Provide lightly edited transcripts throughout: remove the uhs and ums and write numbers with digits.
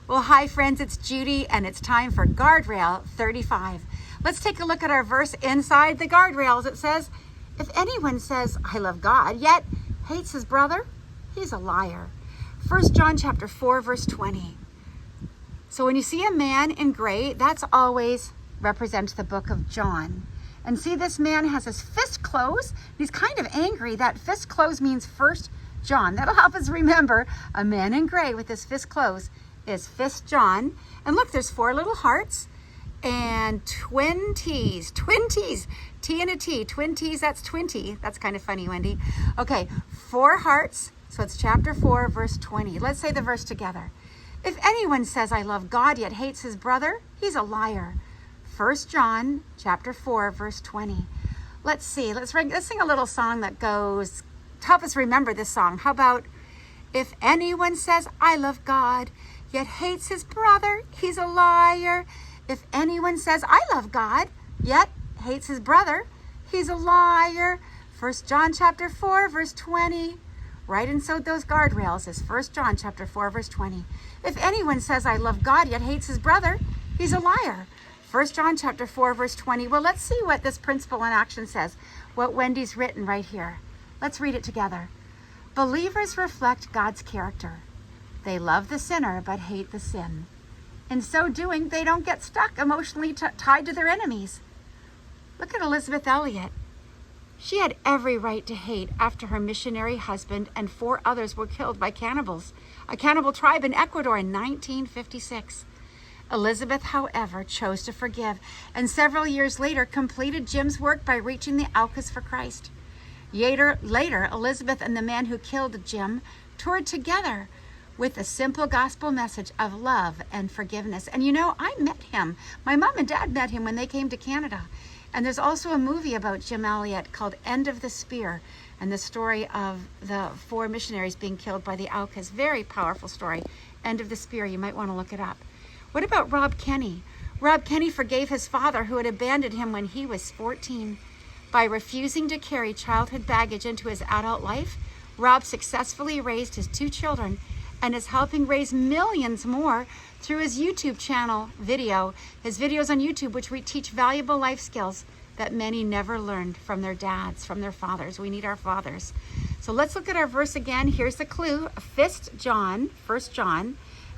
Well, hi friends, it's Judy and it's time for Guardrail 35. Let's take a look at our verse inside the guardrails. It says, if anyone says, I love God, yet hates his brother, he's a liar. 1 John chapter 4, verse 20. So when you see a man in gray, that's always represents the book of John. And see, this man has his fist closed. He's kind of angry. That fist closed means 1 John. That'll help us remember a man in gray with his fist closed is 1 John. And look, there's 4 little hearts and twin T's, T and a T, twin T's, that's 20. That's kind of funny, Wendy. Okay, 4 hearts. So it's chapter 4, verse 20. Let's say the verse together. If anyone says, I love God, yet hates his brother, he's a liar. 1 John chapter 4, verse 20. Let's see, let's sing a little song that goes, to help us remember this song. How about, if anyone says, I love God, yet hates his brother, he's a liar. If anyone says, I love God, yet hates his brother, he's a liar. 1 John chapter 4, verse 20. Right inside those guardrails is 1 John chapter 4, verse 20. If anyone says, I love God, yet hates his brother, he's a liar. 1 John chapter 4, verse 20. Well, let's see what this principle in action says, what Wendy's written right here. Let's read it together. Believers reflect God's character. They love the sinner, but hate the sin. In so doing, they don't get stuck emotionally tied to their enemies. Look at Elizabeth Elliot. She had every right to hate after her missionary husband and 4 others were killed by cannibals, a cannibal tribe in Ecuador in 1956. Elizabeth, however, chose to forgive, and several years later completed Jim's work by reaching the Aucas for Christ. Later, Elizabeth and the man who killed Jim toured together with a simple gospel message of love and forgiveness. And you know, I met him. My mom and dad met him when they came to Canada. And there's also a movie about Jim Elliot called End of the Spear, and the story of the 4 missionaries being killed by the Aucas. Very powerful story. End of the Spear. You might want to look it up. What about Rob Kenny? Rob Kenny forgave his father who had abandoned him when he was 14. By refusing to carry childhood baggage into his adult life, Rob successfully raised his 2 children and is helping raise millions more through his YouTube channel his videos on YouTube, which we teach valuable life skills that many never learned from their dads, from their fathers. We need our fathers. So let's look at our verse again. Here's the clue, 1 John,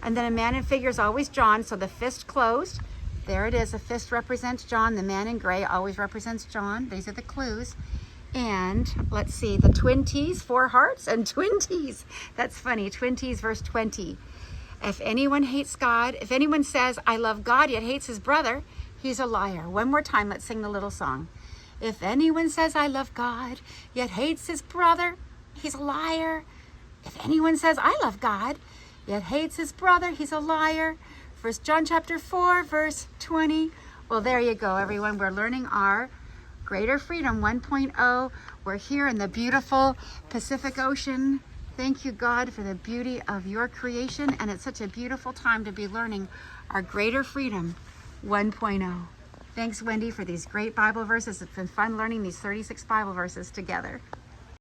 and then a man in figure is always John, so the fist closed. There it is, a fist represents John, the man in gray always represents John. These are the clues. And let's see, the twin T's, 4 hearts and twin T's. That's funny, twin T's, verse 20. If anyone hates God, if anyone says, I love God, yet hates his brother, he's a liar. One more time, let's sing the little song. If anyone says, I love God, yet hates his brother, he's a liar. If anyone says, I love God, yet hates his brother, he's a liar. 1 John chapter 4, verse 20. Well, there you go, everyone. We're learning our Greater Freedom 1.0. We're here in the beautiful Pacific Ocean. Thank you, God, for the beauty of your creation. And it's such a beautiful time to be learning our Greater Freedom 1.0. Thanks, Wendy, for these great Bible verses. It's been fun learning these 36 Bible verses together.